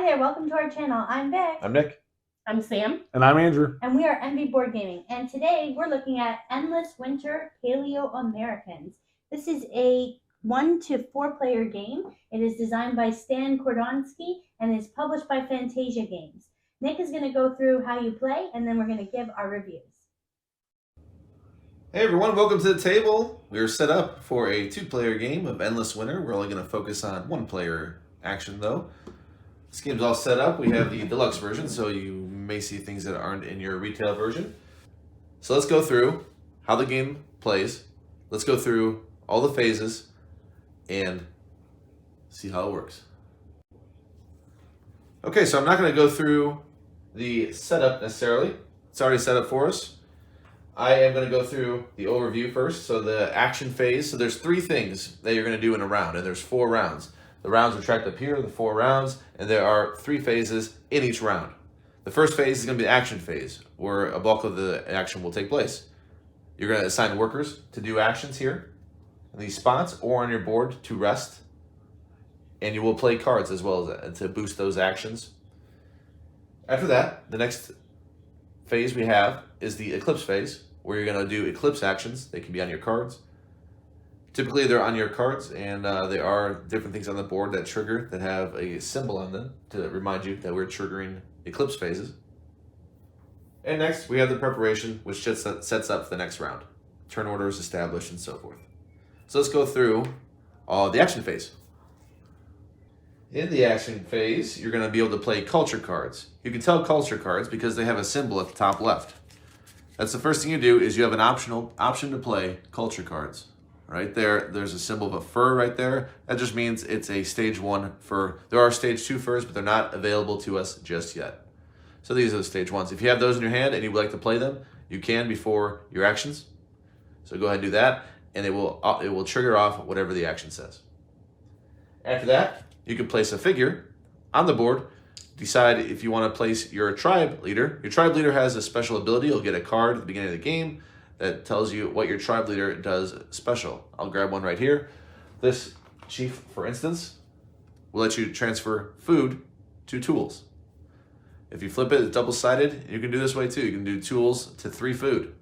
there, welcome to our channel. I'm Vic. I'm Nick. I'm Sam. And I'm Andrew. And we are Envy Board Gaming. And today we're looking at Endless Winter Paleo Americans. This is a 1 to 4 player game. It is designed by Stan Kordonski and is published by Fantasia Games. Nick is going to go through how you play, and then we're going to give our reviews. Hey everyone, welcome to the table. We are set up for a 2-player game of Endless Winter. We're only going to focus on 1-player action though. This game's all set up. We have the deluxe version, so you may see things that aren't in your retail version. So let's go through how the game plays. Let's go through all the phases and see how it works. Okay, so I'm not going to go through the setup necessarily. It's already set up for us. I am going to go through the overview first. So the action phase. So there's 3 things that you're going to do in a round, and there's 4 rounds. The rounds are tracked up here, the 4 rounds, and there are 3 phases in each round. The first phase is going to be the action phase, where a bulk of the action will take place. You're going to assign workers to do actions here in these spots or on your board to rest, and you will play cards as well as to boost those actions. After that, the next phase we have is the eclipse phase, where you're going to do eclipse actions. They can be on your cards. Typically they're on your cards, and there are different things on the board that trigger that have a symbol on them to remind you that we're triggering eclipse phases. And next we have the preparation, which just sets up the next round. Turn order is established and so forth. So let's go through the action phase. In the action phase, you're going to be able to play culture cards. You can tell culture cards because they have a symbol at the top left. That's the first thing you do, is you have an option to play culture cards. Right there, there's a symbol of a fur right there. That just means it's a stage 1 fur. There are stage 2 furs, but they're not available to us just yet. So these are the stage 1s. If you have those in your hand and you would like to play them, you can before your actions. So go ahead and do that, and it will trigger off whatever the action says. After that, you can place a figure on the board. Decide if you want to place your tribe leader. Your tribe leader has a special ability. You'll get a card at the beginning of the game that tells you what your tribe leader does special. I'll grab one right here. This chief, for instance, will let you transfer food to tools. If you flip it, it's double-sided. You can do this way too. You can do tools to 3 food.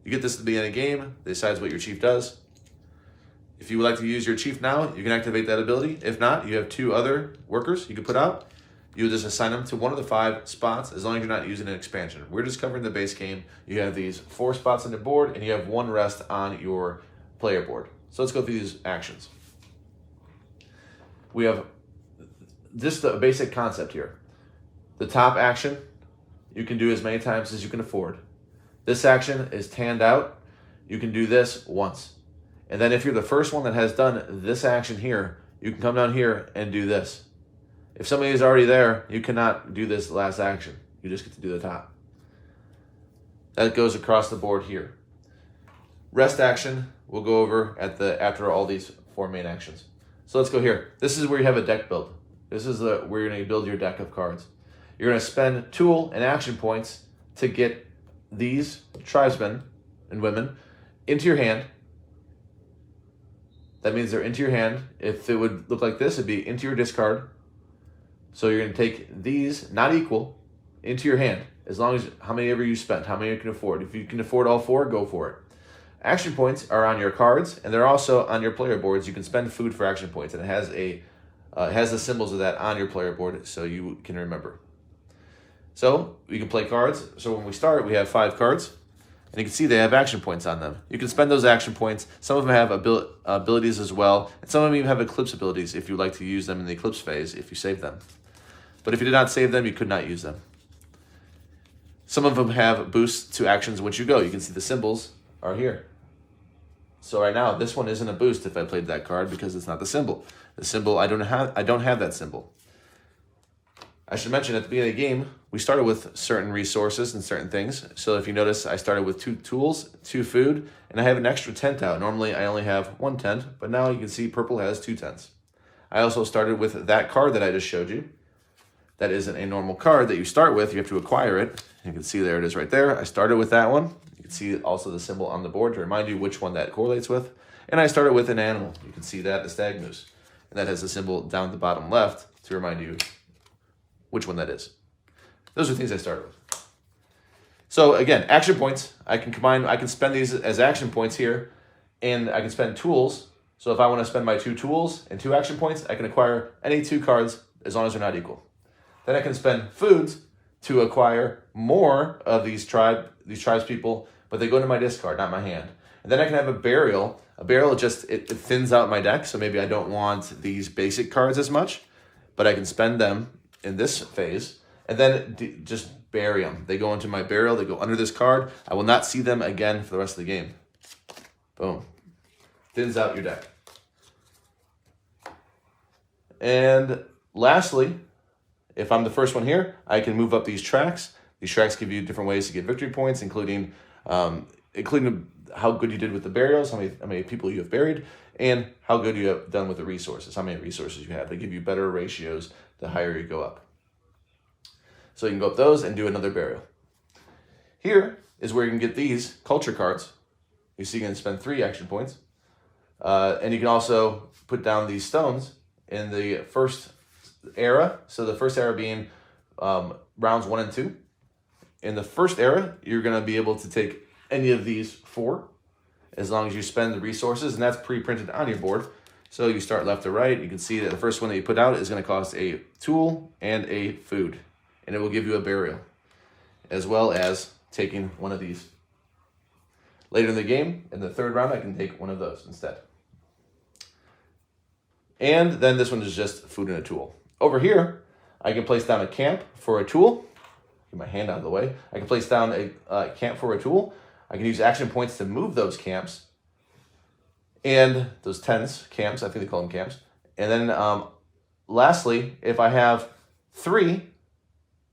You get this at the beginning of the game. It decides what your chief does. If you would like to use your chief now, you can activate that ability. If not, you have 2 other workers you can put out. You just assign them to one of the 5 spots as long as you're not using an expansion. We're just covering the base game. You have these 4 spots on the board, and you have 1 rest on your player board. So let's go through these actions. We have just the basic concept here. The top action, you can do as many times as you can afford. This action is tanned out. You can do this once. And then if you're the first one that has done this action here, you can come down here and do this. If somebody is already there, you cannot do this last action. You just get to do the top. That goes across the board here. Rest action we'll go over after all these 4 main actions. So let's go here. This is where you have a deck build. This is where you're going to build your deck of cards. You're going to spend tool and action points to get these tribesmen and women into your hand. That means they're into your hand. If it would look like this, it'd be into your discard. So you're going to take these, not equal, into your hand, as long as how many ever you spent, how many you can afford. If you can afford all 4, go for it. Action points are on your cards, and they're also on your player boards. You can spend food for action points, and it has the symbols of that on your player board so you can remember. So you can play cards. So when we start, we have 5 cards, and you can see they have action points on them. You can spend those action points. Some of them have abilities as well, and some of them even have eclipse abilities if you'd like to use them in the eclipse phase if you save them. But if you did not save them, you could not use them. Some of them have boosts to actions once you go. You can see the symbols are here. So right now, this one isn't a boost if I played that card because it's not the symbol. The symbol, I don't have that symbol. I should mention at the beginning of the game, we started with certain resources and certain things. So if you notice, I started with 2 tools, 2 food, and I have an extra tent out. Normally, I only have 1 tent, but now you can see purple has 2 tents. I also started with that card that I just showed you. That isn't a normal card that you start with. You have to acquire it. You can see there it is right there. I started with that one. You can see also the symbol on the board to remind you which one that correlates with. And I started with an animal. You can see that, the stag moose. And that has a symbol down at the bottom left to remind you which one that is. Those are things I started with. So again, action points, I can spend these as action points here, and I can spend tools. So if I want to spend my 2 tools and 2 action points, I can acquire any 2 cards as long as they're not equal. Then I can spend foods to acquire more of these tribes people, but they go into my discard, not my hand. And then I can have a burial. A burial just it thins out my deck, so maybe I don't want these basic cards as much, but I can spend them in this phase, and then just bury them. They go into my burial, they go under this card. I will not see them again for the rest of the game. Boom. Thins out your deck. And lastly, if I'm the first one here, I can move up these tracks. These tracks give you different ways to get victory points, including how good you did with the burials, how many people you have buried, and how good you have done with the resources, how many resources you have. They give you better ratios the higher you go up. So you can go up those and do another burial. Here is where you can get these culture cards. You see you can spend 3 action points. And you can also put down these stones in the first era. So the first era being rounds 1 and 2. In the first era, you're going to be able to take any of these 4 as long as you spend the resources, and that's pre-printed on your board. So you start left to right. You can see that the first one that you put out is going to cost a tool and a food, and it will give you a burial, as well as taking one of these. Later in the game, in the 3rd round, I can take one of those instead. And then this one is just food and a tool. Over here, I can place down a camp for a tool. Get my hand out of the way. I can place down a camp for a tool. I can use action points to move those camps. And those tents, camps, I think they call them camps. And then lastly, if I have 3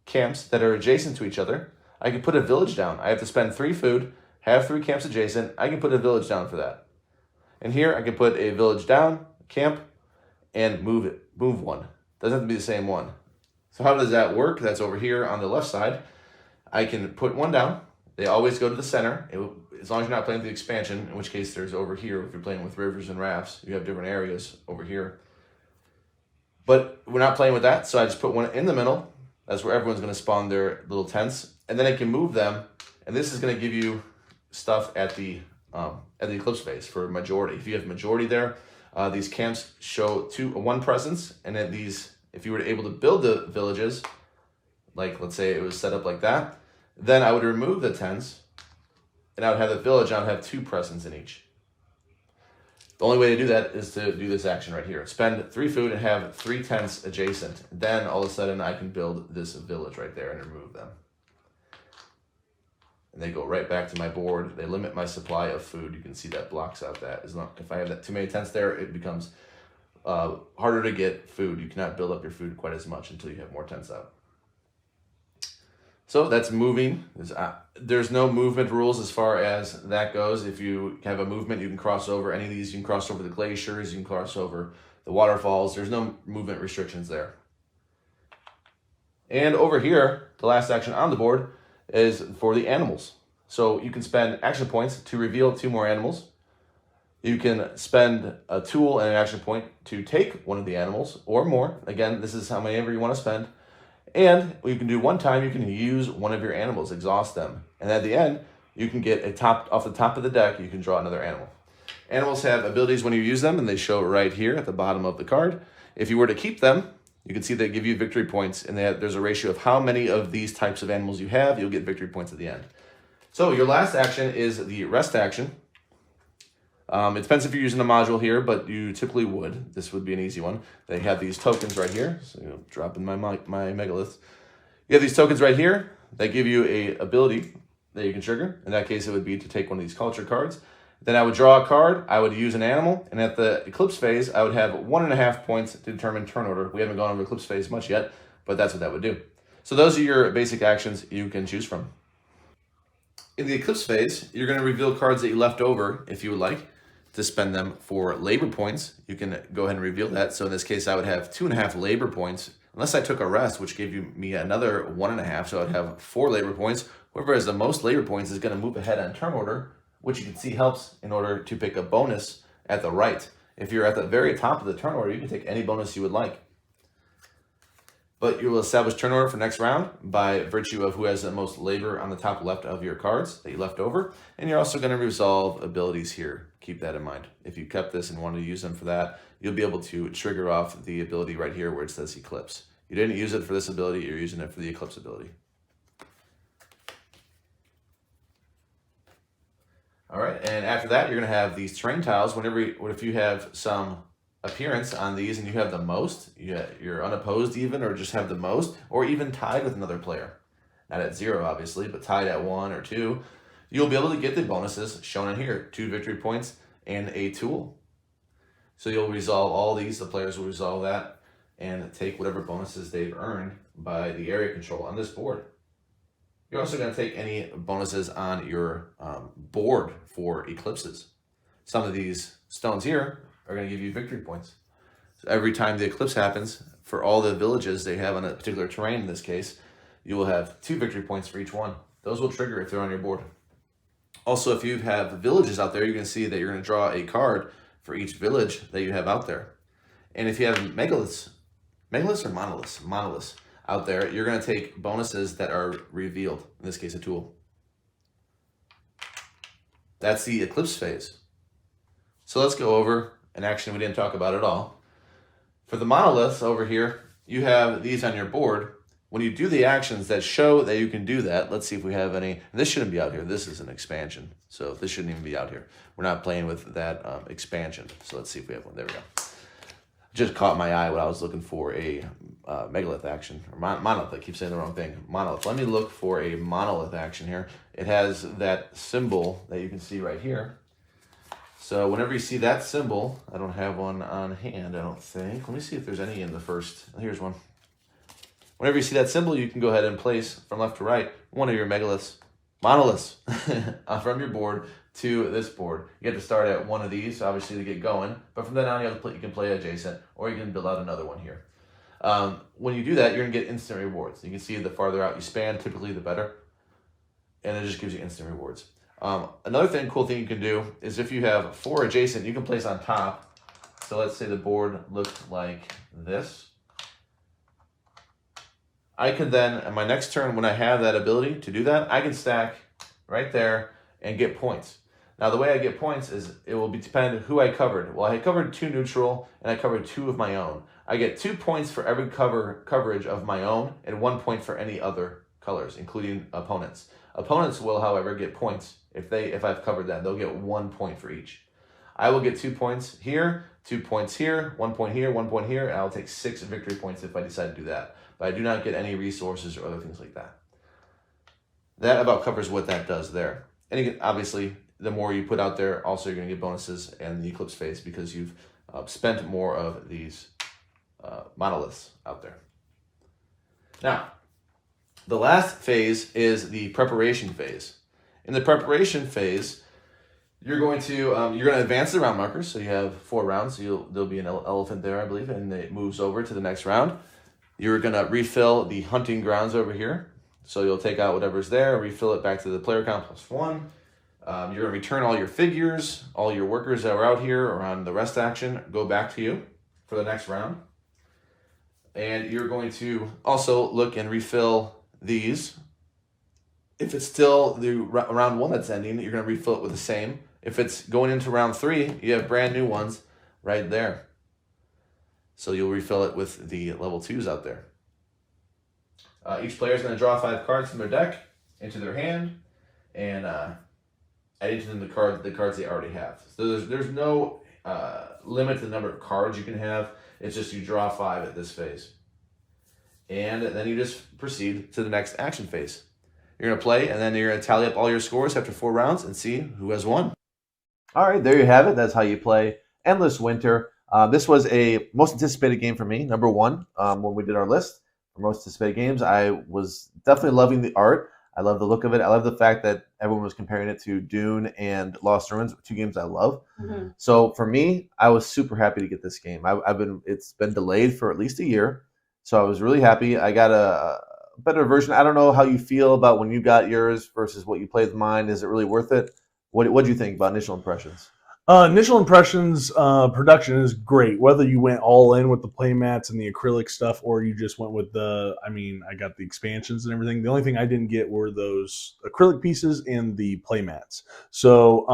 camps that are adjacent to each other, I can put a village down. I have to spend 3 food, have 3 camps adjacent. I can put a village down for that. And here I can put a village down, camp, and move one. Doesn't have to be the same one. So how does that work? That's over here on the left side. I can put one down. They always go to the center, as long as you're not playing the expansion, in which case there's over here, if you're playing with rivers and rafts, you have different areas over here. But we're not playing with that, so I just put one in the middle. That's where everyone's going to spawn their little tents. And then I can move them, and this is going to give you stuff at the eclipse phase for majority. If you have majority there, these camps show 1 presence, and then these, if you were able to build the villages, like let's say it was set up like that, then I would remove the tents, and I would have the village, I would have 2 presents in each. The only way to do that is to do this action right here. Spend 3 food and have 3 tents adjacent. Then all of a sudden I can build this village right there and remove them. And they go right back to my board. They limit my supply of food. You can see that blocks out that. If I have that too many tents there, it becomes harder to get food. You cannot build up your food quite as much until you have more tents out. So that's moving. There's no movement rules as far as that goes. If you have a movement, you can cross over any of these. You can cross over the glaciers. You can cross over the waterfalls. There's no movement restrictions there. And over here, the last action on the board is for the animals. So you can spend action points to reveal 2 more animals. You can spend a tool and an action point to take one of the animals or more. Again, this is how many ever you want to spend. And what you can do one time, you can use one of your animals, exhaust them. And at the end, you can get off the top of the deck, you can draw another animal. Animals have abilities when you use them, and they show right here at the bottom of the card. If you were to keep them, you can see they give you victory points, and there's a ratio of how many of these types of animals you have. You'll get victory points at the end. So your last action is the rest action. It depends if you're using a module here, but you typically would. This would be an easy one. They have these tokens right here. So drop in my megaliths. You have these tokens right here that give you a ability that you can trigger. In that case, it would be to take one of these culture cards. Then I would draw a card. I would use an animal. And at the eclipse phase, I would have 1.5 points to determine turn order. We haven't gone over eclipse phase much yet, but that's what that would do. So those are your basic actions you can choose from. In the eclipse phase, you're going to reveal cards that you left over if you would like to spend them for labor points. You can go ahead and reveal that. So in this case, I would have 2.5 labor points, unless I took a rest, which gave me another 1.5. So I'd have 4 labor points. Whoever has the most labor points is going to move ahead on turn order, which you can see helps in order to pick a bonus at the right. If you're at the very top of the turn order, you can take any bonus you would like. But you will establish turn order for next round by virtue of who has the most labor on the top left of your cards that you left over. And you're also going to resolve abilities here. Keep that in mind. If you kept this and wanted to use them for that, you'll be able to trigger off the ability right here where it says Eclipse. You didn't use it for this ability, you're using it for the Eclipse ability. All right, and after that, you're going to have these terrain tiles. If you have some appearance on these and you have the most, you're unopposed even, or just have the most, or even tied with another player. Not at 0, obviously, but tied at 1 or 2. You'll be able to get the bonuses shown in here, 2 victory points and a tool. So you'll resolve all these, the players will resolve that, and take whatever bonuses they've earned by the area control on this board. You're also going to take any bonuses on your board for eclipses. Some of these stones here are going to give you victory points. So every time the eclipse happens, for all the villages they have on a particular terrain in this case, you will have 2 victory points for each one. Those will trigger if they're on your board. Also, if you have villages out there, you're going to see that you're going to draw a card for each village that you have out there. And if you have megaliths or monoliths out there, you're going to take bonuses that are revealed, in this case a tool. That's the eclipse phase. So let's go over an action we didn't talk about at all. For the monoliths over here, you have these on your board. When you do the actions that show that you can do that, let's see if we have any. And this shouldn't be out here. This is an expansion, so this shouldn't even be out here. We're not playing with that expansion. So let's see if we have one. There we go. Just caught my eye when I was looking for a megalith action, or monolith. I keep saying the wrong thing. Monolith. Let me look for a monolith action here. It has that symbol that you can see right here. So whenever you see that symbol, I don't have one on hand, I don't think. Let me see if there's any in the first. Here's one. Whenever you see that symbol, you can go ahead and place from left to right one of your monoliths from your board to this board. You have to start at one of these, obviously, to get going. But from then on, you can play adjacent, or you can build out another one here. When you do that, you're going to get instant rewards. You can see the farther out you span, typically the better. And it just gives you instant rewards. Another cool thing you can do is if you have 4 adjacent, you can place on top. So let's say the board looked like this. I could then, on my next turn, when I have that ability to do that, I can stack right there and get points. Now, the way I get points is it will depend who I covered. Well, I covered 2 neutral, and I covered 2 of my own. I get 2 points for every coverage of my own, and 1 point for any other colors, including opponents. Opponents will, however, get points if I've covered that. They'll get 1 point for each. I will get 2 points here, 2 points here, 1 point here, 1 point here, and I'll take 6 victory points if I decide to do that. But I do not get any resources or other things like that. That about covers what that does there. And again, obviously, the more you put out there, also you're going to get bonuses in the eclipse phase because you've spent more of these monoliths out there. Now, the last phase is the preparation phase. In the preparation phase, you're going to advance the round markers. So you have 4 rounds. So there'll be an elephant there, I believe, and it moves over to the next round. You're going to refill the hunting grounds over here. So you'll take out whatever's there, refill it back to the player count +1. You're going to return all your figures, all your workers that were out here or on the rest action, go back to you for the next round. And you're going to also look and refill these. If it's still the round 1 that's ending, you're going to refill it with the same. If it's going into round 3, you have brand new ones right there. So you'll refill it with the level 2s out there. Each player is going to draw 5 cards from their deck into their hand and add into them the cards they already have. So there's no limit to the number of cards you can have. It's just you draw 5 at this phase. And then you just proceed to the next action phase. You're going to play, and then you're going to tally up all your scores after 4 rounds and see who has won. All right, there you have it. That's how you play Endless Winter. This was a most anticipated game for me, number 1, when we did our list for most anticipated games. I was definitely loving the art. I love the look of it. I love the fact that everyone was comparing it to Dune and Lost Ruins, 2 games I love. Mm-hmm. So for me, I was super happy to get this game. It's been delayed for at least a year, so I was really happy. I got a better version. I don't know how you feel about when you got yours versus what you played with mine. Is it really worth it? What do you think about initial impressions? Initial impressions, production is great. Whether you went all in with the play mats and the acrylic stuff, or you just went with I got the expansions and everything. The only thing I didn't get were those acrylic pieces and the play mats. So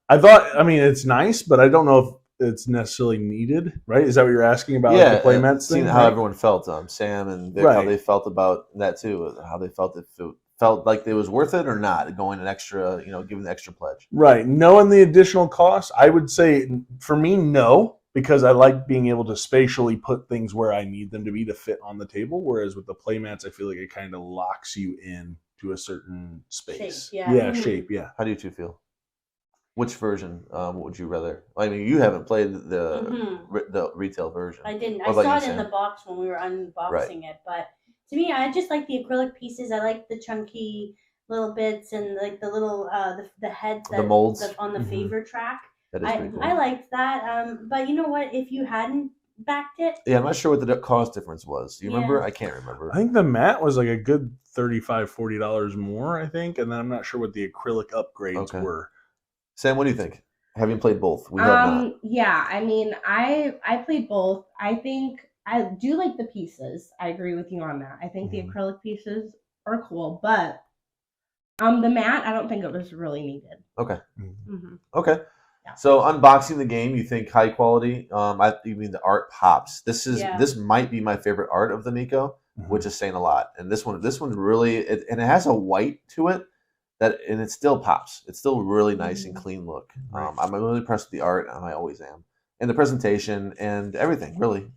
I thought, it's nice, but I don't know if it's necessarily needed. Right? Is that what you're asking about? Like the play mats seeing thing? how Right? everyone felt, Sam and Vic, how Right. they felt about that too, how they felt if it felt like it was worth it or not, going an extra, giving the extra pledge. Right. Knowing the additional cost, I would say for me, no, because I like being able to spatially put things where I need them to be to fit on the table. Whereas with the play mats, I feel like it kind of locks you in to a certain space. Shape, yeah. Yeah, Mhm. shape, yeah. How do you two feel? Which version would you rather? I mean, you haven't played the Mhm. the retail version. I didn't. What I about saw you, it in Sam? the box when we were unboxing it, but to me, I just like the acrylic pieces. I like the chunky little bits and like the little the heads The molds? on the Mhm. favor track. That is pretty cool. I liked that. But you know what? If you hadn't backed it, Yeah, I'm not sure what the cost difference was. Do you remember? Yeah. I can't remember. I think the mat was like a good $35, $40 more, I think. And then I'm not sure what the acrylic upgrades Okay. were. Sam, what do you think? Having played both, we have not. Yeah, I mean, I played both. I think I do like the pieces. I agree with you on that. I think Mhm. the acrylic pieces are cool, but the mat, I don't think it was really needed. Okay. Mm-hmm. Okay. Yeah. So unboxing the game, you think high quality? You mean the art pops? This might be my favorite art of the Miko, Mhm. which is saying a lot. And this one really, and it has a white to it and it still pops. It's still really nice and clean look. Right. I'm really impressed with the art, and I always am, and the presentation and everything. Really,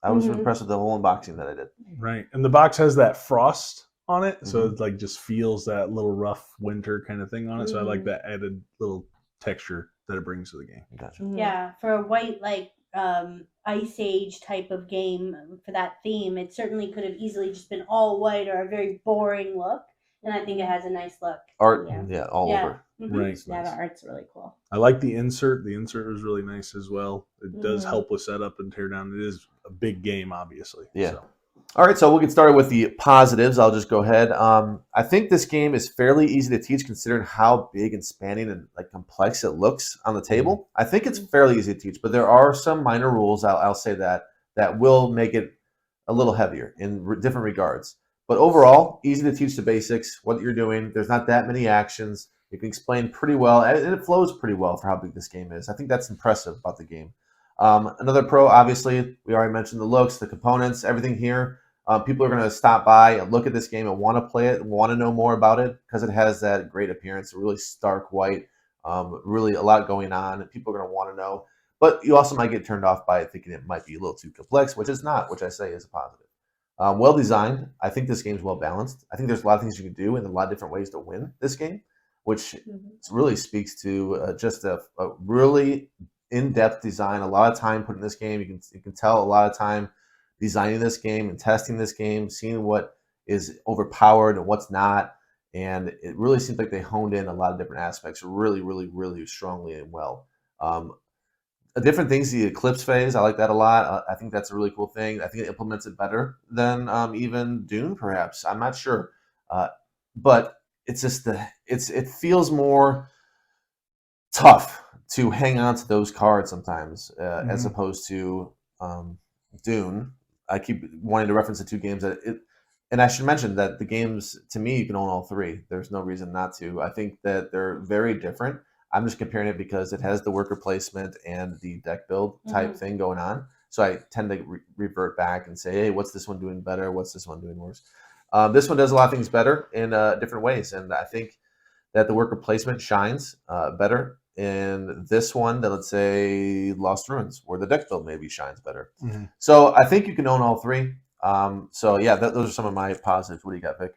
I was Mhm. impressed with the whole unboxing that I did. Right. And the box has that frost on it. So Mhm. it like just feels that little rough winter kind of thing on it. So I like Mhm. that added little texture that it brings to the game. Gotcha. Mhm. yeah, for a white Ice Age type of game for that theme, it certainly could have easily just been all white or a very boring look. And I think it has a nice look. Art, Yeah. all Yeah. over. Mhm. Right. It's Yeah, nice. the art's really cool. I like the insert. The insert was really nice as well. It does Mhm. help with setup and tear down. It is a big game, obviously. Yeah. So. All right, so we'll get started with the positives. I'll just go ahead. I think this game is fairly easy to teach, considering how big and spanning and like complex it looks on the table. I think it's fairly easy to teach, but there are some minor rules. I'll say that will make it a little heavier in different regards. But overall, easy to teach the basics, what you're doing. There's not that many actions. You can explain pretty well, and it flows pretty well for how big this game is. I think that's impressive about the game. Another pro, obviously, we already mentioned the looks, the components, everything here. People are going to stop by and look at this game and want to play it, and want to know more about it because it has that great appearance, really stark white, really a lot going on, and people are going to want to know. But you also might get turned off by it thinking it might be a little too complex, which it's not, which I say is a positive. Well designed. I think this game's well balanced. I think there's a lot of things you can do and a lot of different ways to win this game, which really speaks to just a really in-depth design. A lot of time put in this game. You can tell a lot of time designing this game and testing this game, seeing what is overpowered and what's not. And it really seems like they honed in a lot of different aspects really, really, really strongly and well. Different things, the Eclipse phase, I like that a lot. I think that's a really cool thing. I think it implements it better than even Dune, perhaps. I'm not sure. But it's just it feels more tough to hang on to those cards sometimes as opposed to Dune. I keep wanting to reference the two games and I should mention that the games, to me, you can own all three. There's no reason not to. I think that they're very different. I'm just comparing it because it has the worker placement and the deck build type thing going on. So I tend to revert back and say, hey, what's this one doing better? What's this one doing worse? This one does a lot of things better in different ways. And I think that the worker placement shines better in this one than, let's say, Lost Ruins, where the deck build maybe shines better. Mm-hmm. So I think you can own all three. So yeah, those are some of my positives. What do you got, Vic?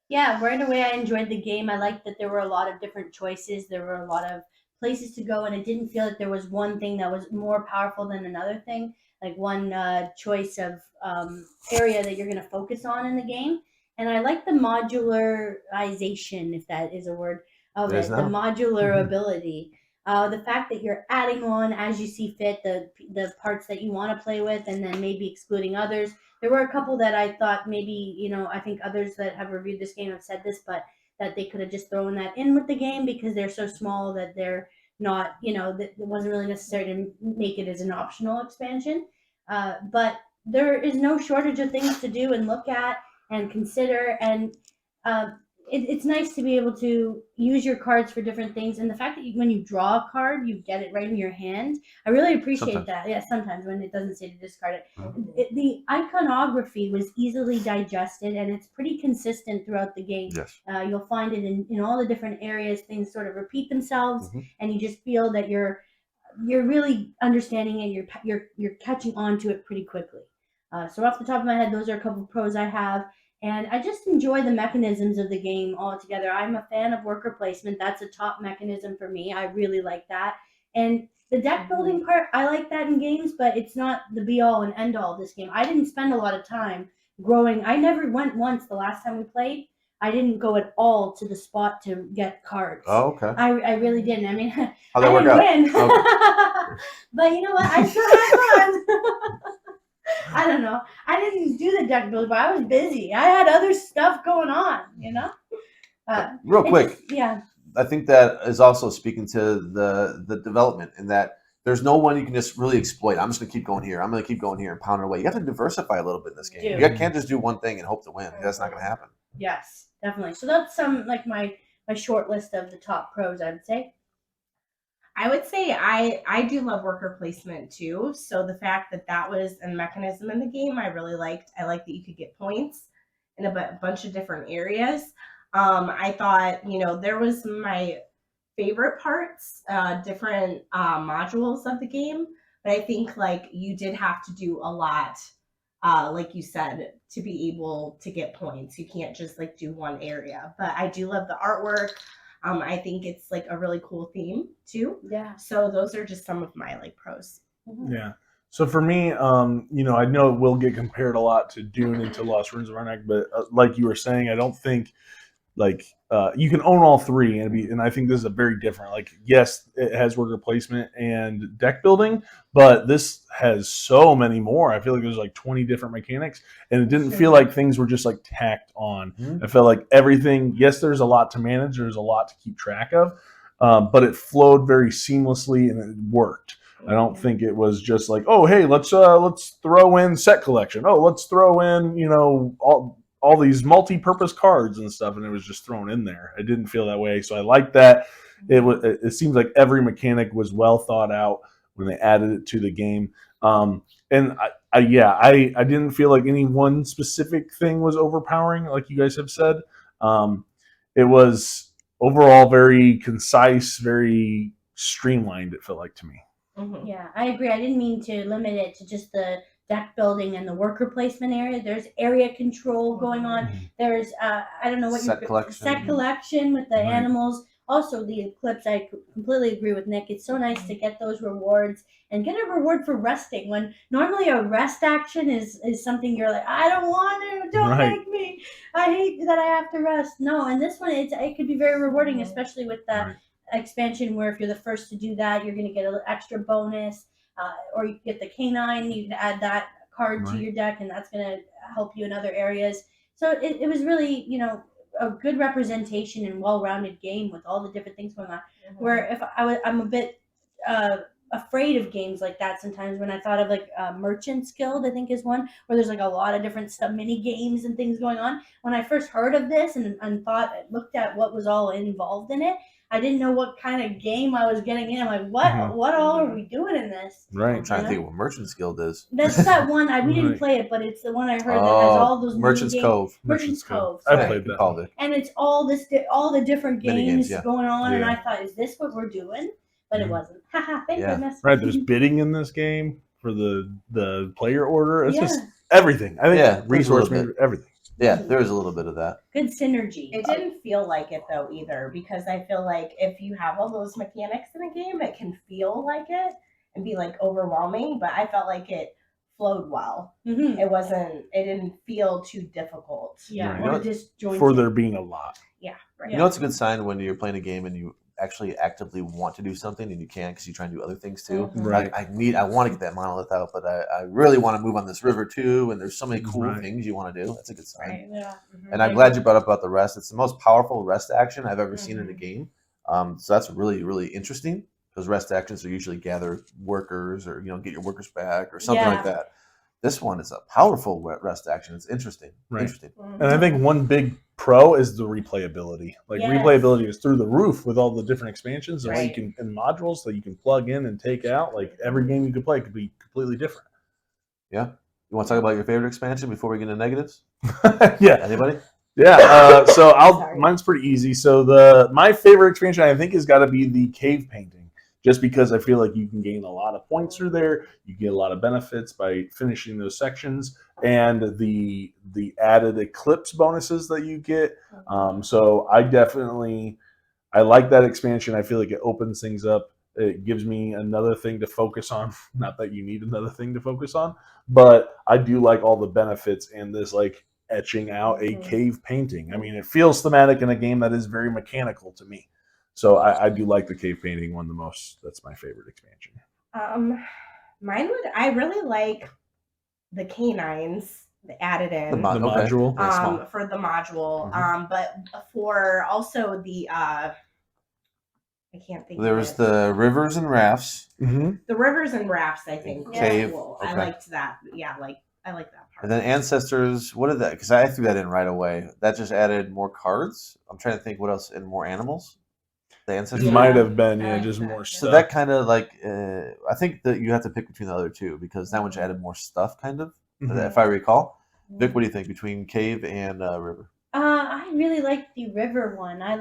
Yeah, right away I enjoyed the game. I liked that there were a lot of different choices. There were a lot of places to go, and it didn't feel like there was one thing that was more powerful than another thing. Like one choice of area that you're going to focus on in the game. And I like the modularization, if that is a word, of It it. is The now. modular ability. The fact that you're adding on as you see fit the parts that you want to play with, and then maybe excluding others. There were a couple that I thought maybe, I think others that have reviewed this game have said this, but that they could have just thrown that in with the game because they're so small that they're not, that it wasn't really necessary to make it as an optional expansion. But there is no shortage of things to do and look at and consider. And uh, it's nice to be able to use your cards for different things. And the fact that when you draw a card, you get it right in your hand. I really appreciate Sometimes. that. Yeah, sometimes when it doesn't say to discard it. Mhm. The iconography was easily digested, and it's pretty consistent throughout the game. Yes. You'll find it in all the different areas. Things sort of repeat themselves, Mhm. and you just feel that you're really understanding it. You're catching on to it pretty quickly. So off the top of my head, those are a couple of pros I have, and I just enjoy the mechanisms of the game altogether. I'm a fan of worker placement. That's a top mechanism for me. I really like that, and the deck building part, I like that in games, but it's not the be all and end all of this game. I didn't spend a lot of time growing. I never went once the last time we played. I didn't go at all to the spot to get cards. Oh, okay. I really didn't. I mean, How'd I that work didn't out? win. But you know what? I still had fun. I don't know. I didn't do the deck building, but I was busy. I had other stuff going on, Real It quick, just- yeah. I think that is also speaking to the development in that there's no one you can just really exploit. I'm just going to keep going here. I'm going to keep going here and pound away. You have to diversify a little bit in this game. Do. You can't just do one thing and hope to win. That's not going to happen. Yes, definitely. So that's some like my short list of the top pros, I would say. I would say I do love worker placement too. So the fact that that was a mechanism in the game, I really liked. I liked that you could get points in a bunch of different areas. I thought, there was my favorite parts, different modules of the game. But I think like you did have to do a lot, like you said, to be able to get points. You can't just like do one area. But I do love the artwork. I think it's like a really cool theme too. Yeah. So those are just some of my like pros. Yeah. So for me, I know it will get compared a lot to Dune and to Lost Ruins of Arnak, but like you were saying, I don't think you can own all three, and I think this is a very different. Like, yes, it has worker placement and deck building, but this has so many more. I feel like there's like 20 different mechanics, and it didn't feel like things were just like tacked on. Mhm. I felt like everything. Yes, there's a lot to manage. There's a lot to keep track of, but it flowed very seamlessly and it worked. I don't think it was just like, oh, hey, let's throw in set collection. Oh, let's throw in all these multi-purpose cards and stuff, and it was just thrown in there. It didn't feel that way, so I like that. It seems like every mechanic was well thought out when they added it to the game. And I didn't feel like any one specific thing was overpowering, like you guys have said. It was overall very concise, very streamlined. It felt like to me. Mhm. Yeah, I agree. I didn't mean to limit it to just the deck building and the worker placement area. There's area control going on. There's I don't know what Set collection. set collection with the Right. animals. Also the eclipse. I completely agree with Nick. It's so nice to get those rewards and get a reward for resting when normally a rest action is something you're like, I don't want to. Don't Right. make me. I hate that I have to rest. No, and this one it could be very rewarding, especially with the Right. expansion where if you're the first to do that, you're going to get an extra bonus, or you get the canine. You can add that card to Right. your deck, and that's going to help you in other areas. So it was really a good representation and well-rounded game with all the different things going on. Where if I'm a bit afraid of games like that sometimes when I thought of like Merchant's Guild, I think is one where there's like a lot of different stuff, mini games and things going on. When I first heard of this and looked at what was all involved in it, I didn't know what kind of game I was getting in. I'm like, what all are we doing in this? Right. I'm trying to think of what Merchant's Guild is. That's that one. We didn't Right. play it, but it's the one I heard that has all those Merchant's mini Cove. Merchant's Cove. I sorry. played You that. called it. And it's all the different Mini games games, yeah. going on, and Yeah. I thought, is this what we're doing? But it Mhm. wasn't. Haha, thank Yeah. goodness. Right. There's bidding in this game for the player order. It's Yeah. just everything. I think Yeah, there's a resource little management, everything. Yeah, there is a little bit of that. Good synergy. It didn't feel like it though either, because I feel like if you have all those mechanics in a game, it can feel like it and be like overwhelming. But I felt like it flowed well. Mhm. It didn't feel too difficult. Yeah, Right. or You know, disjointed. For there being a lot. Yeah, right. You know, it's a good sign when you're playing a game and you actually actively want to do something and you can't because you try and do other things too. Mhm. Right. I want to get that monolith out, but I really want to move on this river too. And there's so many cool Right. things you want to do. That's a good sign. Right. Yeah. And I'm glad you brought up about the rest. It's the most powerful rest action I've ever seen in a Mhm. game. So that's really, really interesting. because rest actions are usually gather workers or get your workers back or something like Yeah. that. This one is a powerful rest action. It's interesting. Right. Interesting. And I think one big pro is the replayability. Like Yes. replayability is through the roof with all the different expansions that you Right. can and modules that you can plug in and take out. Like every game you could play could be completely different. Yeah. You want to talk about your favorite expansion before we get into negatives? Yeah. Anybody? Yeah, so Sorry. mine's pretty easy. So my favorite expansion I think has got to be the cave painting, just because I feel like you can gain a lot of points through there. You get a lot of benefits by finishing those sections, and the added eclipse bonuses that you get. So I like that expansion. I feel like it opens things up. It gives me another thing to focus on. Not that you need another thing to focus on, but I do like all the benefits and this like etching out a cave painting. I mean, it feels thematic in a game that is very mechanical to me. So I do like the cave painting one the most. That's my favorite expansion. I really like the canines added in. The module. Yeah, small. For the module. Mhm. But for also the I can't think There of was it. the rivers and rafts, Mm-hmm. The rivers and rafts, I think. was Cave, cool. okay. I liked that. Yeah, I like that part. and then ancestors. What did that? Because I threw that in right away. That just added more cards. I'm trying to think what else and more animals. The ancestors. It Yeah. might have been, I like just that, more yeah. stuff. So that kind of like I think that you have to pick between the other two because that one just added more stuff, kind of. Mhm. If I recall. Vic, what do you think between cave and river? I really like the river one. I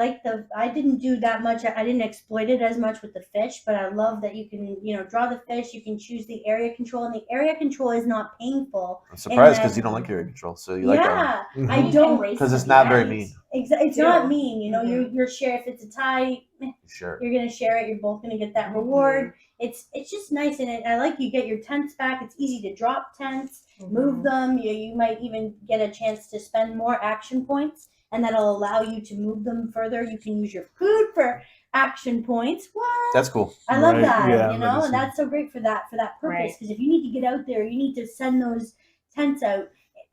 didn't do that much. I didn't exploit it as much with the fish, but I love that you can, draw the fish. You can choose the area control, and the area control is not painful. I'm surprised then- because you don't like area control, so you like that one. Yeah, I Mhm. don't. Because it's not very mean. It's too. not mean. Mhm. You're share if it's a tie, Sure. you're gonna share it. You're both gonna get that reward. It's just nice, and I like you get your tents back. It's easy to drop tents, move them. You might even get a chance to spend more action points, and that'll allow you to move them further. You can use your food for action points. What? That's cool. I love Right, that, yeah, that and is that's so great for that purpose. Right. Because if you need to get out there, you need to send those tents out.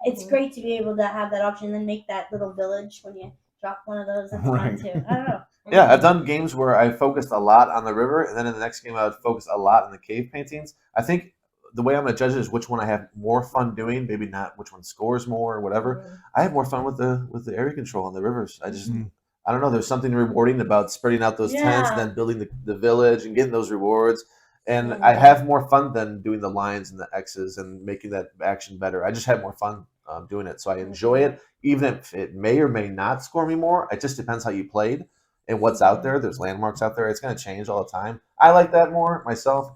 It's Mhm. great to be able to have that option and then make that little village when you drop one of those. It's Right. fun too. I don't know. Yeah, I've done games where I focused a lot on the river, and then in the next game I would focus a lot on the cave paintings. I think the way I'm going to judge it is which one I have more fun doing. Maybe not which one scores more or whatever. I have more fun with the area control on the rivers. I just Mhm. I don't know. There's something rewarding about spreading out those tents and Yeah. then building the village and getting those rewards. And Mhm. I have more fun than doing the lines and the X's and making that action better. I just have more fun doing it. So I enjoy it, even if it may or may not score me more. It just depends how you played and what's out there. There's landmarks out there. It's going to change all the time. I like that more myself,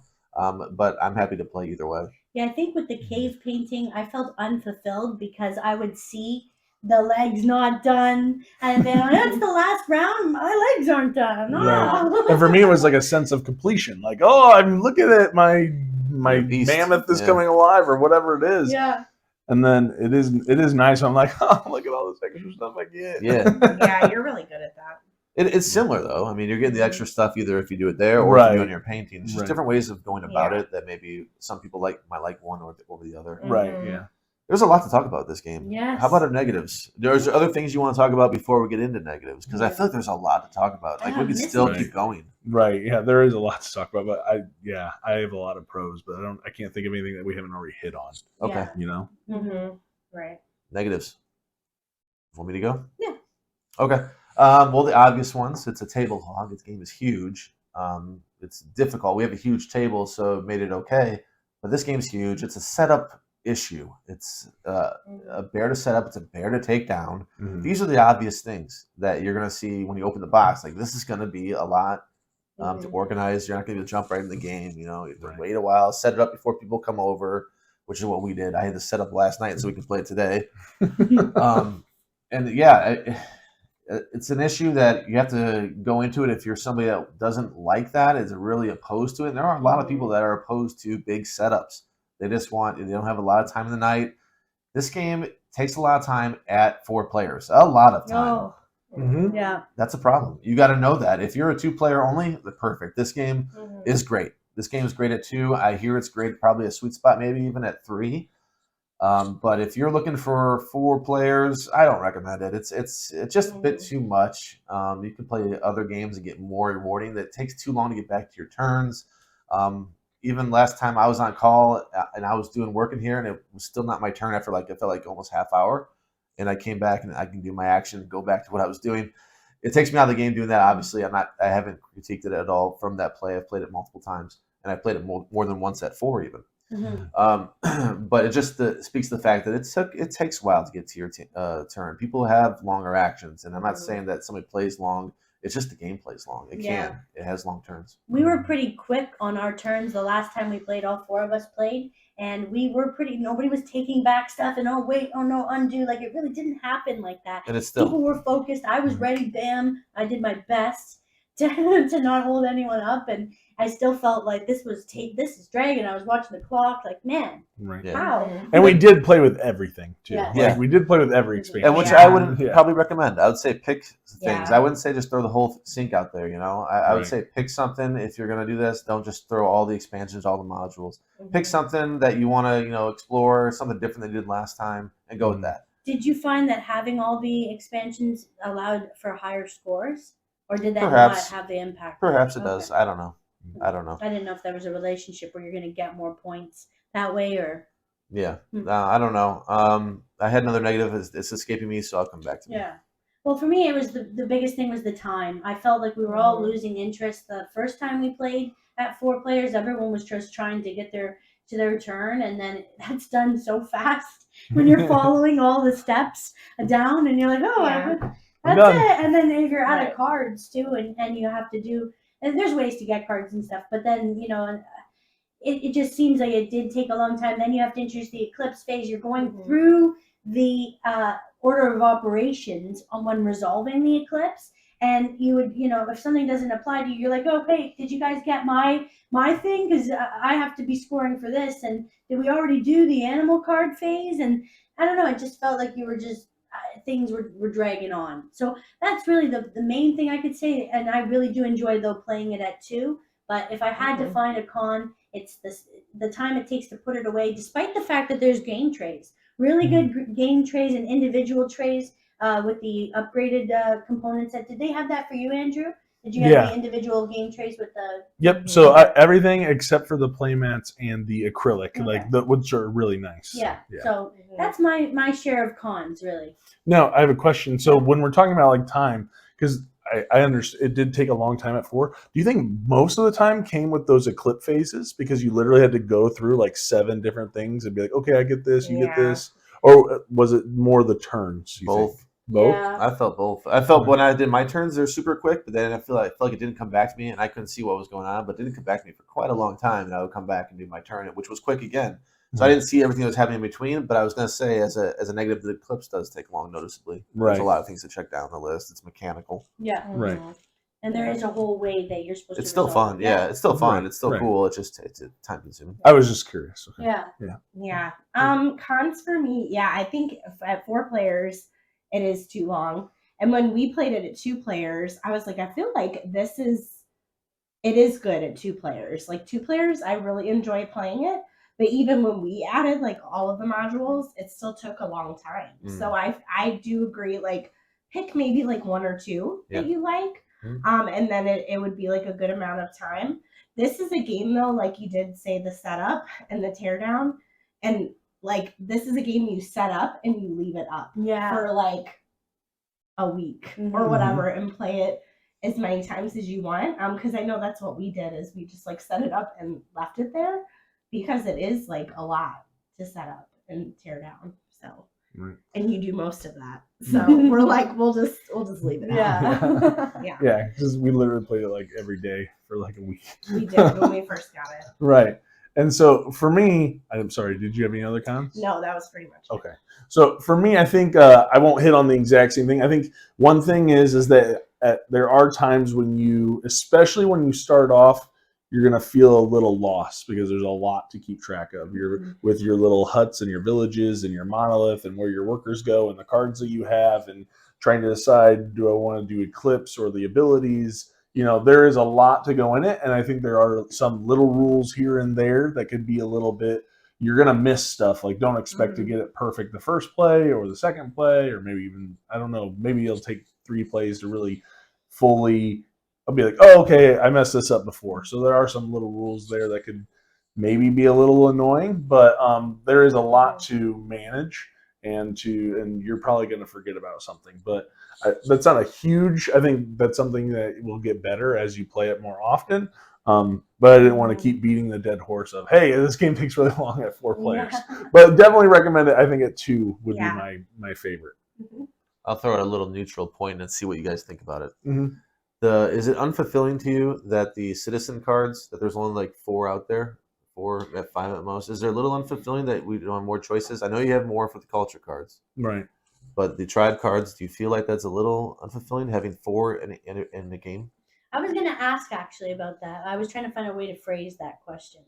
but I'm happy to play either way. Yeah, I think with the cave painting, I felt unfulfilled because I would see the legs not done, and then that's the last round. My legs aren't done. Right. And for me, it was like a sense of completion. Like, oh, I'm looking at my Beast. mammoth is Yeah. coming alive, or whatever it is. Yeah. And then it is nice. I'm like, oh, look at all this extra stuff I get. Yeah. Yeah, you're really good at that. It's similar though. I mean, you're getting the extra stuff either if you do it there or if Right. you do it on your painting. It's just Right. different ways of going about Yeah. it that maybe some people might like one over the other. Right. Mhm. Yeah. There's a lot to talk about this game. Yes. How about our negatives? There's other things you want to talk about before we get into negatives because I feel like there's a lot to talk about. Like we could still Right. keep going. Right. Yeah. There is a lot to talk about, but I have a lot of pros, but I can't think of anything that we haven't already hit on. Okay, Yeah. You know. Mm-hmm. Right. negatives. Want me to go? Yeah. Okay. Well, the obvious ones. It's a table hog. This game is huge. It's difficult. We have a huge table, so it made it okay. But this game's huge. It's a setup issue. It's a bear to set up. It's a bear to take down. Mhm. These are the obvious things that you're going to see when you open the box. Like this is going to be a lot to organize. You're not going to be able to jump right in the game. You know, you have to Right. wait a while, set it up before people come over, which is what we did. I had to set up last night so we can play it today. And yeah, it's an issue that you have to go into it if you're somebody that doesn't like that, is really opposed to it. And there are a lot of people that are opposed to big setups. They don't have a lot of time in the night. This game takes a lot of time at 4 players, a lot of time. Oh, Mhm. yeah. That's a problem. You got to know that. If you're a 2-player only, perfect. This game is great. This game is great at 2. I hear it's great, probably a sweet spot, maybe even at 3. But if you're looking for 4 players, I don't recommend it. It's just a bit too much. You can play other games and get more rewarding. That takes too long to get back to your turns. Even last time I was on call and I was doing work in here, and it was still not my turn after like it felt like almost half hour, and I came back and I can do my action and go back to what I was doing. It takes me out of the game doing that. Obviously, I haven't critiqued it at all from that play. I've played it multiple times, and I played it more than once at 4 even. But it just speaks to the fact that it takes a while to get to your turn. People have longer actions, and I'm not saying that somebody plays long. It's just the game plays long. It Yeah. can. It has long turns. We were pretty quick on our turns the last time we played. All 4 of us played, and we were pretty. Nobody was taking back stuff and oh wait, oh no, undo. Like it really didn't happen like that. And it's People still were focused. I was ready. Bam! I did my best to not hold anyone up, and I still felt like this is dragging. I was watching the clock. Like man, Right. Yeah. how? And we did play with everything too. Yeah. Like, Yeah. we did play with every expansion. and which Yeah. I wouldn't Yeah. probably recommend. I would say pick things. Yeah. I wouldn't say just throw the whole sink out there. I would Right. say pick something if you're going to do this. Don't just throw all the expansions, all the modules. Pick something that you want to explore, something different than you did last time, and go with that. Did you find that having all the expansions allowed for higher scores, or did that Perhaps. not have the impact? Perhaps it Okay. does. I don't know. I don't know. I didn't know if there was a relationship where you're going to get more points that way, or Yeah, Hmm. I don't know. I had another negative. It's escaping me, so I'll come back to me. yeah. Well, for me, it was the biggest thing was the time. I felt like we were all Mhm. losing interest the first time we played at 4 players. Everyone was just trying to get to their turn, and then that's done so fast when you're following all the steps down, and you're like, oh, Yeah. I'm that's done. it. And then if you're out Right. of cards too, and you have to do, and there's ways to get cards and stuff, but then it just seems like it did take a long time. Then you have to introduce the eclipse phase. You're going Mhm. through the order of operations on when resolving the eclipse, and you would, if something doesn't apply to you, you're like, oh, hey, did you guys get my thing? Because I have to be scoring for this, and did we already do the animal card phase? And I don't know. It just felt like you were just things were dragging on. So that's really the main thing I could say, and I really do enjoy though playing it at 2. But if I had to Mhm. find a con, it's the time it takes to put it away, despite the fact that there's game trays, really good game trays and individual trays with the upgraded components. Did they have that for you, Andrew? Did you have Yeah. the individual game trays with the? Yep. So everything except for the playmats and the acrylic, Okay. which are really nice. Yeah. Yeah. So that's my share of cons, really. Now I have a question. So when we're talking about like time, because I understand it did take a long time at 4. Do you think most of the time came with those eclipse phases because you literally had to go through like 7 different things and be like, okay, I get this, you get Yeah. this, or was it more the turns? You Both. think? Both. Yeah. I felt both. I felt when I did my turns, they're super quick, but then I felt like it didn't come back to me, and I couldn't see what was going on, but it didn't come back to me for quite a long time. And I would come back and do my turn, which was quick again. So I didn't see everything that was happening in between. But I was going to say, as a negative, the eclipse does take long, noticeably. There's a Right. lot of things to check down the list. It's mechanical. Yeah. Right. And there is a whole way that you're supposed It's to. still resolve fun. it. Yeah, it's still fun. Right. It's still Right. cool. It's time consuming. I was just curious. Okay. Yeah. Yeah. Cons for me, yeah, I think at 4 players, it is too long. And when we played it at 2 players, I was like, I feel like it is good at 2 players. Like 2 players, I really enjoy playing it. But even when we added like all of the modules, it still took a long time. Mm. So I do agree, like pick maybe like 1 or 2 that you like. And then it would be like a good amount of time. This is a game though, like you did say, the setup and the teardown. And like this is a game you set up and you leave it up Yeah. for like a week or Mhm. whatever and play it as many times as you want. Because I know that's what we did, is we just like set it up and left it there because it is like a lot to set up and tear down. So Right. and you do most of that. So we're like, we'll just leave it out. Yeah. Yeah. Yeah, because we literally played it like every day for like a week. We did when we first got it. Right. And so for me, I'm sorry, did you have any other cons? No, that was pretty much it. Okay. So for me, I think I won't hit on the exact same thing. I think one thing is that there are times when you, especially when you start off, you're going to feel a little lost because there's a lot to keep track of. You're with your little huts and your villages and your monolith and where your workers go and the cards that you have and trying to decide, do I want to do Eclipse or the abilities? There is a lot to go in it. And I think there are some little rules here and there that could be a little bit, you're gonna miss stuff. Like, don't expect to Mhm. get it perfect the first play or the second play, or maybe even, I don't know, maybe it'll take 3 plays to really fully. I'll be like, oh, okay, I messed this up before. So there are some little rules there that could maybe be a little annoying, but there is a lot to manage and you're probably going to forget about something. But that's not a huge. I think that's something that will get better as you play it more often. But I didn't want to keep beating the dead horse of, hey, this game takes really long at 4 players. Yeah. But definitely recommend it. I think at 2 would Yeah. be my favorite. Mhm. I'll throw out a little neutral point and see what you guys think about it. Mhm. Is it unfulfilling to you that the citizen cards, that there's only like 4 out there, 4 at 5 at most? Is there a little unfulfilling that we don't have more choices? I know you have more for the culture cards, Right. but the tribe cards, do you feel like that's a little unfulfilling having 4 in the game? I was going to ask actually about that. I was trying to find a way to phrase that question.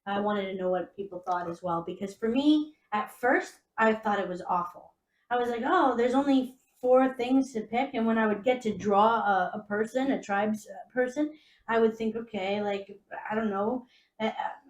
I wanted to know what people thought as well, because for me, at first, I thought it was awful. I was like, oh, there's only 4 things to pick. And when I would get to draw a person, a tribes person, I would think, okay, like, I don't know.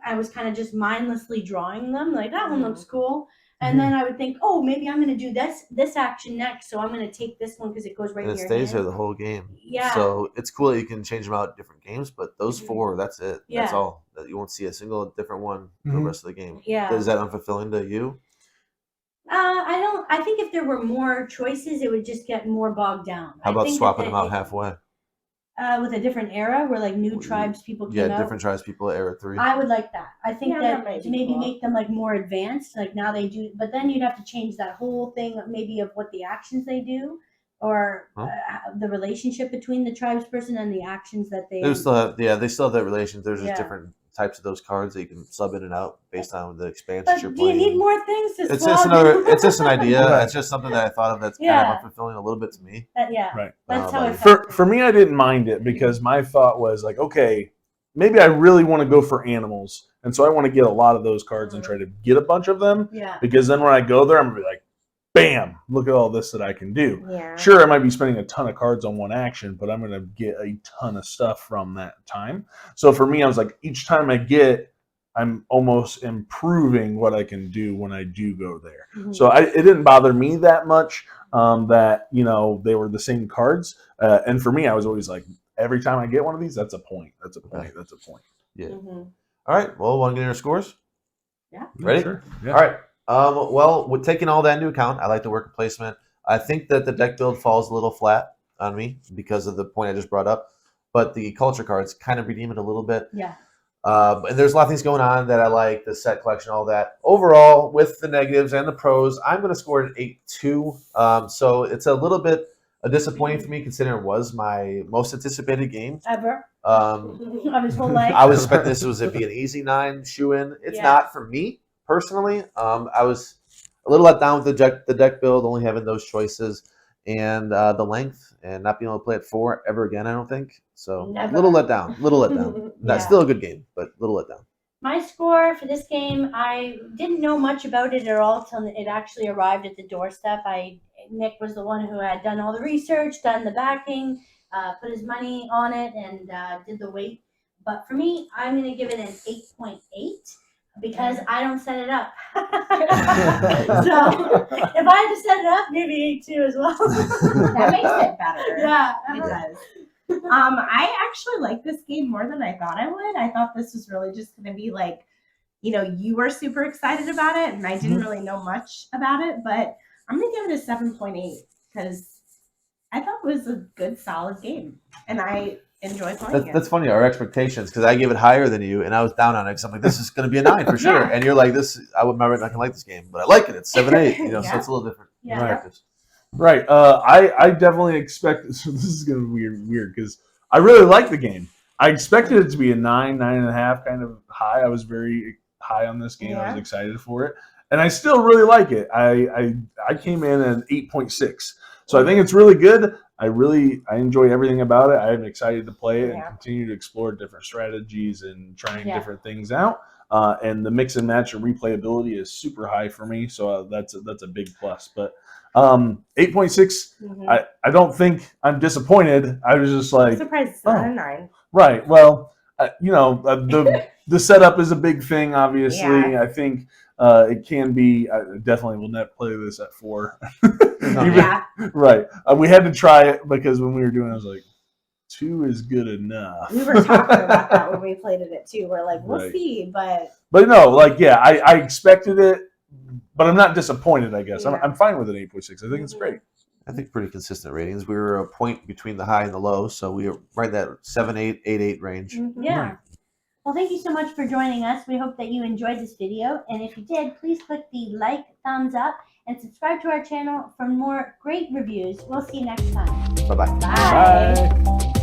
I was kind of just mindlessly drawing them. Like, that one looks cool. And then I would think, oh, maybe I'm going to do this action next. So I'm going to take this one because it goes right And in it your stays hand. there the whole game. Yeah. So it's cool that you can change them out at different games, but those Mhm. 4, that's it. That's Yeah. all. You won't see a single different one the Mhm. rest of the game. Yeah. Is that unfulfilling to you? I don't. I think if there were more choices, it would just get more bogged down. How I about think swapping that them out halfway? with a different era where like new Well, tribes people Yeah, came out? different tribes people at Era 3. I would like that. I think Yeah, that that might to be maybe cool. make them like more advanced. Like now they do, but then you'd have to change that whole thing maybe of what the actions they do, or Huh? the relationship between the tribes person and the actions that they. They still have, they still have that relation. There's just Yeah. different types of those cards that you can sub in and out based on the expansions But you're do you playing. need more things to It's swap? just it's just an idea. Right. It's just something that I thought of that's kind Yeah. of unfulfilling a little bit to me. Yeah, Right. that's how Like, it felt. For me, I didn't mind it because my thought was like, okay, maybe I really want to go for animals, and so I want to get a lot of those cards and try to get a bunch of them, Yeah. because then when I go there, I'm gonna be like, bam, look at all this that I can do. Yeah. Sure, I might be spending a ton of cards on one action, but I'm gonna get a ton of stuff from that time. So for me, I was like, each time I get, I'm almost improving what I can do when I do go there. Mhm. So it didn't bother me that much that they were the same cards. And for me, I was always like, every time I get one of these, that's a point. That's a point. That's a point. Yeah. Mhm. All right. Well, want to get our scores? Ready? Sure. Yeah. All right. Well, with taking all that into account, I like the worker placement. I think that the deck build falls a little flat on me because of the point I just brought up, but the culture cards kind of redeem it a little bit. Yeah. And there's a lot of things going on that I like, the set collection, all that. Overall, with the negatives and the pros, I'm going to score it an 8-2. So it's a little bit disappointing for me considering it was my most anticipated game. Ever. Um, Of his whole life. I was expecting this was to be an easy 9 shoe-in. It's Yeah. not for me personally. I was a little let down with the deck build, only having those choices, and the length, and not being able to play at 4 ever again. I don't think so. Never. Little let down. That's Yeah. still a good game, but little let down. My score for this game, I didn't know much about it at all till it actually arrived at the doorstep. Nick was the one who had done all the research, done the backing, put his money on it, and did the weight. But for me, I'm going to give it an 8.8 because I don't set it up. So if I had to set it up, maybe 8.2 as well. That makes it better. Yeah. It does. I actually like this game more than I thought I would. I thought this was really just going to be like, you were super excited about it, and I didn't really know much about it, but I'm going to give it a 7.8 because I thought it was a good, solid game, and I enjoy playing it. That's funny, our expectations, because I gave it higher than you, and I was down on it because I'm like, this is going to be a 9 for sure. Yeah. And you're like, I would never not going to like this game, but I like it. It's 7-8, so Yeah. it's a little different. Yeah. Perspectives. Right. I definitely expect. So this is going to be weird because I really like the game. I expected it to be a 9.5 kind of high. I was very high on this game. I Yeah. was excited for it, and I still really like it. I came in at 8.6, so I think it's really good. I enjoy everything about it. I'm excited to play it and Yeah. continue to explore different strategies and trying Yeah. different things out. And the mix and match and replayability is super high for me, so that's a big plus. But 8.6, Mhm. I don't think I'm disappointed. I was just I'm like, surprised it's not Oh. a 9. right, well, The setup is a big thing. Obviously, Yeah. I think it can be. I definitely will not play this at 4. Even- Yeah. Right. We had to try it because when we were doing it, I was like, 2 is good enough. We were talking about that when we played it at 2. We're like, we'll Right. see, but But no, like, yeah, I expected it, but I'm not disappointed, I guess. Yeah. I'm fine with an 8.6. I think it's great. I think pretty consistent ratings. We were a point between the high and the low, so we were right in that 7.8, 8.8 range. Yeah. Right. Well, thank you so much for joining us. We hope that you enjoyed this video. And if you did, please click the like, thumbs up, and subscribe to our channel for more great reviews. We'll see you next time. Bye-bye. Bye. Bye.